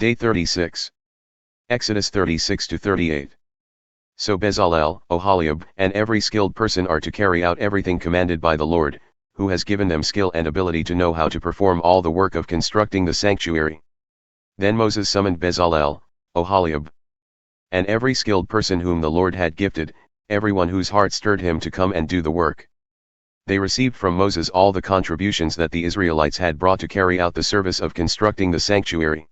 Day 36. Exodus 36-38. So Bezalel, Oholiab, and every skilled person are to carry out everything commanded by the Lord, who has given them skill and ability to know how to perform all the work of constructing the sanctuary. Then Moses summoned Bezalel, Oholiab, and every skilled person whom the Lord had gifted, everyone whose heart stirred him to come and do the work. They received from Moses all the contributions that the Israelites had brought to carry out the service of constructing the sanctuary.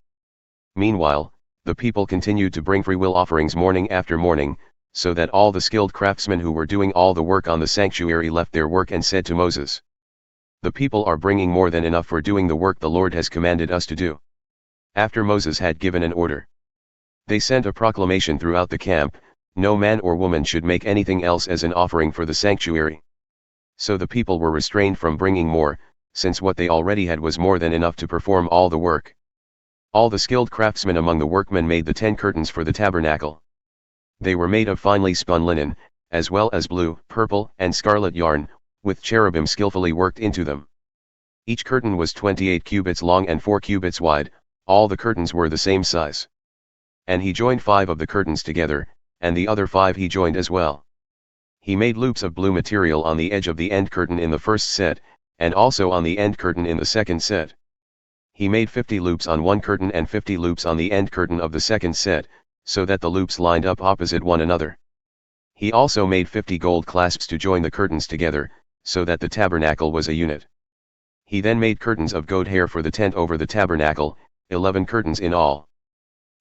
Meanwhile, the people continued to bring freewill offerings morning after morning, so that all the skilled craftsmen who were doing all the work on the sanctuary left their work and said to Moses, "The people are bringing more than enough for doing the work the Lord has commanded us to do." After Moses had given an order, they sent a proclamation throughout the camp, no man or woman should make anything else as an offering for the sanctuary. So the people were restrained from bringing more, since what they already had was more than enough to perform all the work. All the skilled craftsmen among the workmen made the 10 curtains for the tabernacle. They were made of finely spun linen, as well as blue, purple, and scarlet yarn, with cherubim skillfully worked into them. Each curtain was 28 cubits long and 4 cubits wide, all the curtains were the same size. And he joined 5 of the curtains together, and the other 5 he joined as well. He made loops of blue material on the edge of the end curtain in the first set, and also on the end curtain in the second set. He made 50 loops on one curtain and 50 loops on the end curtain of the second set, so that the loops lined up opposite one another. He also made 50 gold clasps to join the curtains together, so that the tabernacle was a unit. He then made curtains of goat hair for the tent over the tabernacle, 11 curtains in all.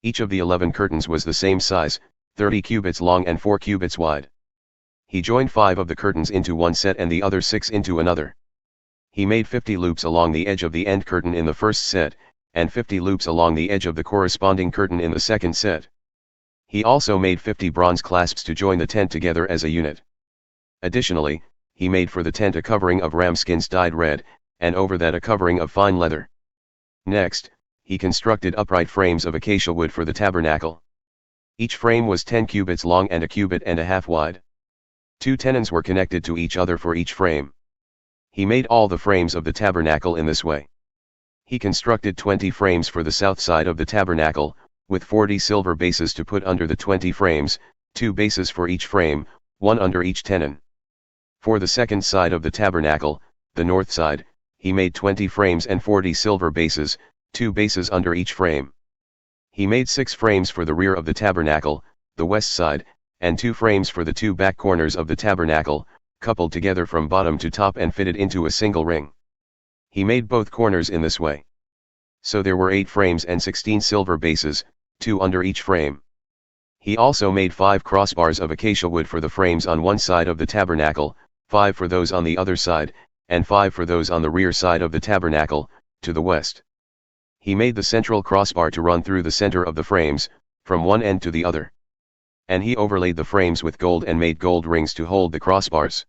Each of the 11 curtains was the same size, 30 cubits long and 4 cubits wide. He joined 5 of the curtains into one set and the other 6 into another. He made 50 loops along the edge of the end curtain in the first set, and 50 loops along the edge of the corresponding curtain in the second set. He also made 50 bronze clasps to join the tent together as a unit. Additionally, he made for the tent a covering of ram skins dyed red, and over that a covering of fine leather. Next, he constructed upright frames of acacia wood for the tabernacle. Each frame was 10 cubits long and a cubit and a half wide. 2 tenons were connected to each other for each frame. He made all the frames of the tabernacle in this way. He constructed 20 frames for the south side of the tabernacle, with 40 silver bases to put under the 20 frames, 2 bases for each frame, 1 under each tenon. For the second side of the tabernacle, the north side, he made 20 frames and 40 silver bases, 2 bases under each frame. He made 6 frames for the rear of the tabernacle, the west side, and 2 frames for the 2 back corners of the tabernacle, coupled together from bottom to top and fitted into a single ring. He made both corners in this way. So there were 8 frames and 16 silver bases, 2 under each frame. He also made 5 crossbars of acacia wood for the frames on one side of the tabernacle, 5 for those on the other side, and 5 for those on the rear side of the tabernacle, to the west. He made the central crossbar to run through the center of the frames, from one end to the other. And he overlaid the frames with gold and made gold rings to hold the crossbars.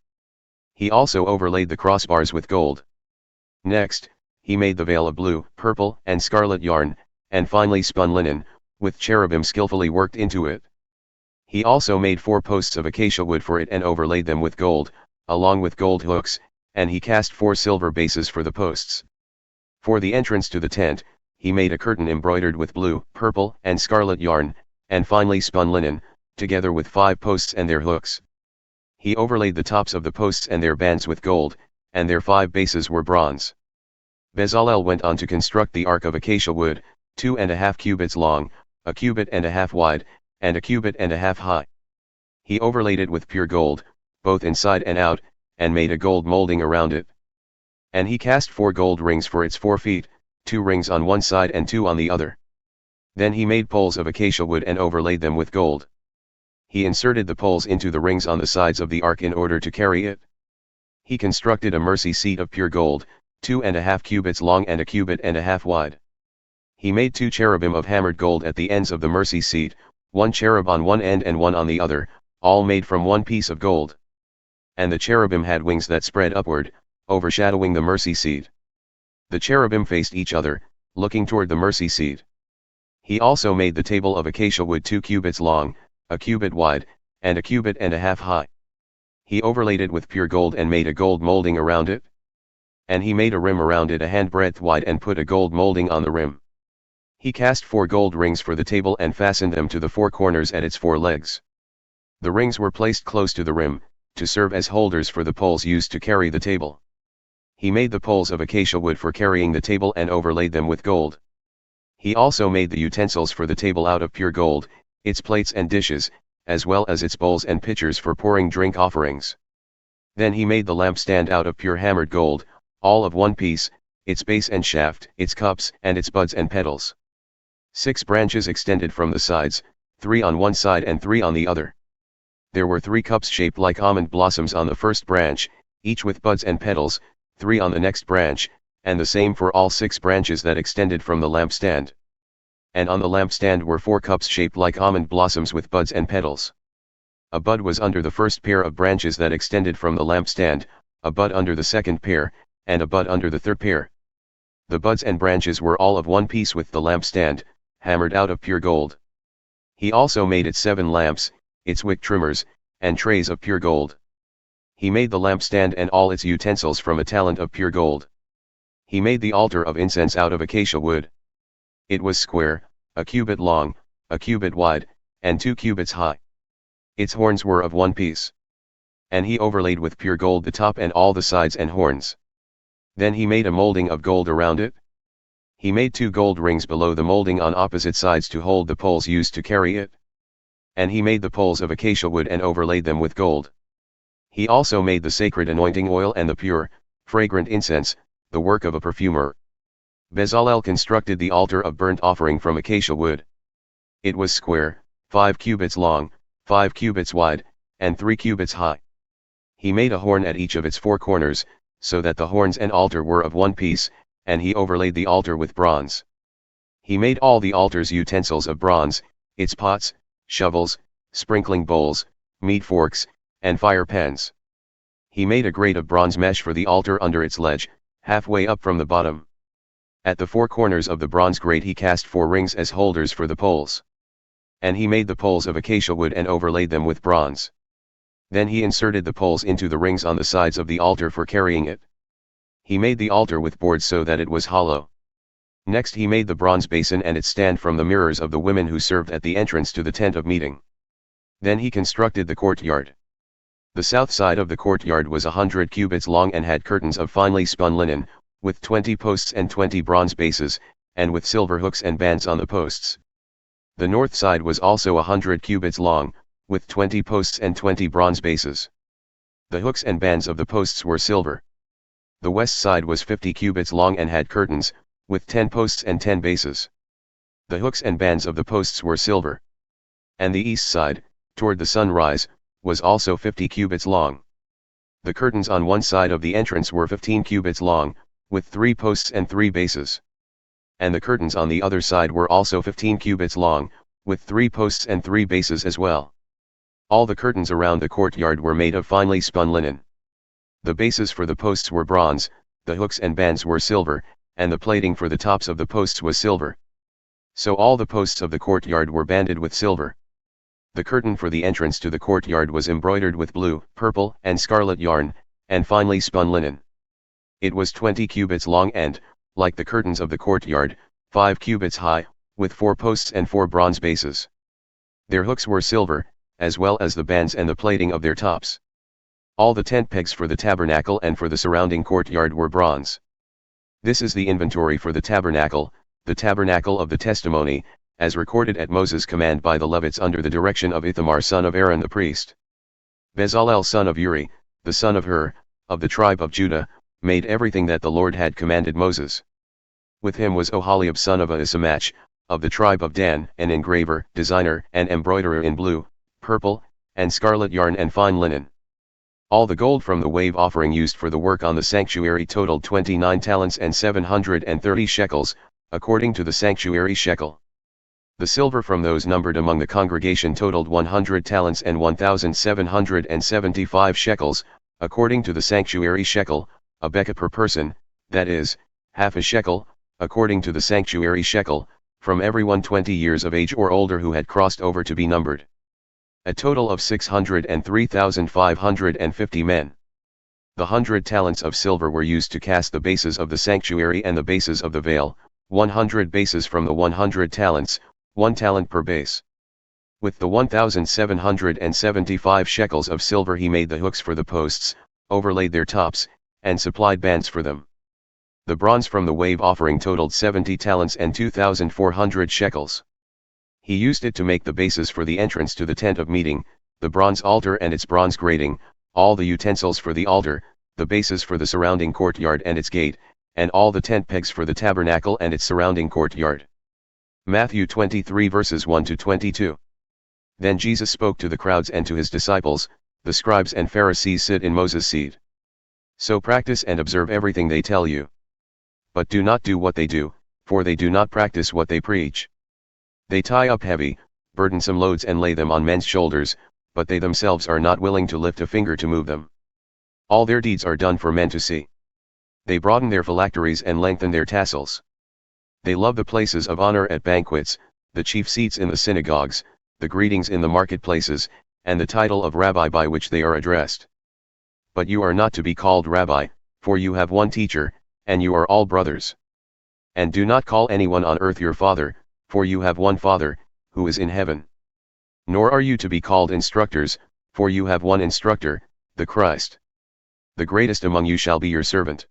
He also overlaid the crossbars with gold. Next, he made the veil of blue, purple, and scarlet yarn, and finely spun linen, with cherubim skillfully worked into it. He also made 4 posts of acacia wood for it and overlaid them with gold, along with gold hooks, and he cast 4 silver bases for the posts. For the entrance to the tent, he made a curtain embroidered with blue, purple, and scarlet yarn, and finely spun linen, together with 5 posts and their hooks. He overlaid the tops of the posts and their bands with gold, and their 5 bases were bronze. Bezalel went on to construct the ark of acacia wood, 2.5 cubits long, a cubit and a half wide, and a cubit and a half high. He overlaid it with pure gold, both inside and out, and made a gold molding around it. And he cast 4 gold rings for its 4 feet, 2 rings on one side and 2 on the other. Then he made poles of acacia wood and overlaid them with gold. He inserted the poles into the rings on the sides of the ark in order to carry it. He constructed a mercy seat of pure gold, 2.5 cubits long and a cubit and a half wide. He made 2 cherubim of hammered gold at the ends of the mercy seat, 1 cherub on one end and 1 on the other, all made from 1 piece of gold. And the cherubim had wings that spread upward, overshadowing the mercy seat. The cherubim faced each other, looking toward the mercy seat. He also made the table of acacia wood 2 cubits long, a cubit wide, and a cubit and a half high. He overlaid it with pure gold and made a gold molding around it. And he made a rim around it a handbreadth wide and put a gold molding on the rim. He cast 4 gold rings for the table and fastened them to the 4 corners at its 4 legs. The rings were placed close to the rim, to serve as holders for the poles used to carry the table. He made the poles of acacia wood for carrying the table and overlaid them with gold. He also made the utensils for the table out of pure gold, its plates and dishes, as well as its bowls and pitchers for pouring drink offerings. Then he made the lampstand out of pure hammered gold, all of one piece, its base and shaft, its cups and its buds and petals. 6 branches extended from the sides, 3 on one side and 3 on the other. There were 3 cups shaped like almond blossoms on the first branch, each with buds and petals, 3 on the next branch, and the same for all 6 branches that extended from the lampstand. And on the lampstand were 4 cups shaped like almond blossoms with buds and petals. A bud was under the first pair of branches that extended from the lampstand, a bud under the second pair, and a bud under the third pair. The buds and branches were all of one piece with the lampstand, hammered out of pure gold. He also made its 7 lamps, its wick trimmers, and trays of pure gold. He made the lampstand and all its utensils from a talent of pure gold. He made the altar of incense out of acacia wood. It was square, a cubit long, a cubit wide, and 2 cubits high. Its horns were of one piece. And he overlaid with pure gold the top and all the sides and horns. Then he made a molding of gold around it. He made 2 gold rings below the molding on opposite sides to hold the poles used to carry it. And he made the poles of acacia wood and overlaid them with gold. He also made the sacred anointing oil and the pure, fragrant incense, the work of a perfumer. Bezalel constructed the altar of burnt offering from acacia wood. It was square, 5 cubits long, 5 cubits wide, and 3 cubits high. He made a horn at each of its 4 corners, so that the horns and altar were of one piece, and he overlaid the altar with bronze. He made all the altar's utensils of bronze, its pots, shovels, sprinkling bowls, meat forks, and fire pans. He made a grate of bronze mesh for the altar under its ledge, halfway up from the bottom. At the 4 corners of the bronze grate he cast 4 rings as holders for the poles. And he made the poles of acacia wood and overlaid them with bronze. Then he inserted the poles into the rings on the sides of the altar for carrying it. He made the altar with boards so that it was hollow. Next he made the bronze basin and its stand from the mirrors of the women who served at the entrance to the tent of meeting. Then he constructed the courtyard. The south side of the courtyard was 100 cubits long and had curtains of finely spun linen, with 20 posts and 20 bronze bases, and with silver hooks and bands on the posts. The north side was also 100 cubits long, with 20 posts and 20 bronze bases. The hooks and bands of the posts were silver. The west side was 50 cubits long and had curtains, with 10 posts and 10 bases. The hooks and bands of the posts were silver. And the east side, toward the sunrise, was also 50 cubits long. The curtains on one side of the entrance were 15 cubits long, with 3 posts and 3 bases. And the curtains on the other side were also 15 cubits long, with 3 posts and 3 bases as well. All the curtains around the courtyard were made of finely spun linen. The bases for the posts were bronze, the hooks and bands were silver, and the plating for the tops of the posts was silver. So all the posts of the courtyard were banded with silver. The curtain for the entrance to the courtyard was embroidered with blue, purple, and scarlet yarn, and finely spun linen. It was 20 cubits long and, like the curtains of the courtyard, 5 cubits high, with 4 posts and 4 bronze bases. Their hooks were silver, as well as the bands and the plating of their tops. All the tent pegs for the tabernacle and for the surrounding courtyard were bronze. This is the inventory for the tabernacle of the testimony, as recorded at Moses' command by the Levites under the direction of Ithamar son of Aaron the priest. Bezalel son of Uri, the son of Hur, of the tribe of Judah, made everything that the Lord had commanded Moses. With him was Oholiab son of Ahisamach, of the tribe of Dan, an engraver, designer, and embroiderer in blue, purple, and scarlet yarn and fine linen. All the gold from the wave offering used for the work on the sanctuary totaled 29 talents and 730 shekels, according to the sanctuary shekel. The silver from those numbered among the congregation totaled 100 talents and 1,775 shekels, according to the sanctuary shekel, a beka per person, that is, half a shekel, according to the sanctuary shekel, from everyone 20 years of age or older who had crossed over to be numbered. A total of 603,550 men. The 100 talents of silver were used to cast the bases of the sanctuary and the bases of the veil, 100 bases from the 100 talents, 1 talent per base. With the 1,775 shekels of silver he made the hooks for the posts, overlaid their tops, and supplied bands for them. The bronze from the wave offering totaled 70 talents and 2,400 shekels. He used it to make the bases for the entrance to the tent of meeting, the bronze altar and its bronze grating, all the utensils for the altar, the bases for the surrounding courtyard and its gate, and all the tent pegs for the tabernacle and its surrounding courtyard. Matthew 23 verses 1 to 22. Then Jesus spoke to the crowds and to his disciples, the scribes and Pharisees sit in Moses' seat. So practice and observe everything they tell you. But do not do what they do, for they do not practice what they preach. They tie up heavy, burdensome loads and lay them on men's shoulders, but they themselves are not willing to lift a finger to move them. All their deeds are done for men to see. They broaden their phylacteries and lengthen their tassels. They love the places of honor at banquets, the chief seats in the synagogues, the greetings in the marketplaces, and the title of rabbi by which they are addressed. But you are not to be called rabbi, for you have one teacher, and you are all brothers. And do not call anyone on earth your father, for you have one Father, who is in heaven. Nor are you to be called instructors, for you have one instructor, the Christ. The greatest among you shall be your servant.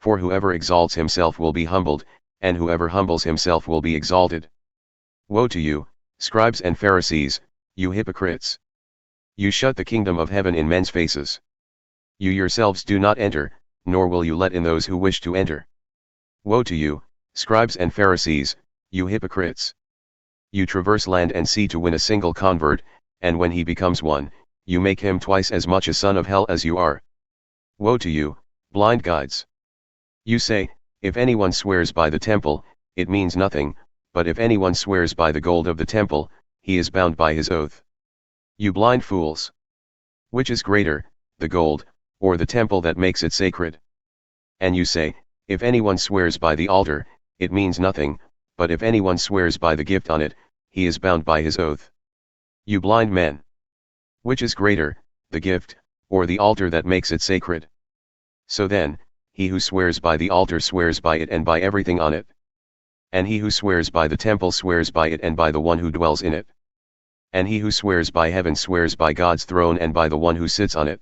For whoever exalts himself will be humbled, and whoever humbles himself will be exalted. Woe to you, scribes and Pharisees, you hypocrites! You shut the kingdom of heaven in men's faces. You yourselves do not enter, nor will you let in those who wish to enter. Woe to you, scribes and Pharisees, you hypocrites! You traverse land and sea to win a single convert, and when he becomes one, you make him twice as much a son of hell as you are. Woe to you, blind guides! You say, if anyone swears by the temple, it means nothing, but if anyone swears by the gold of the temple, he is bound by his oath. You blind fools! Which is greater, the gold, or the temple that makes it sacred? And you say, if anyone swears by the altar, it means nothing, but if anyone swears by the gift on it, he is bound by his oath. You blind men! Which is greater, the gift, or the altar that makes it sacred? So then, he who swears by the altar swears by it and by everything on it. And he who swears by the temple swears by it and by the one who dwells in it. And he who swears by heaven swears by God's throne and by the one who sits on it.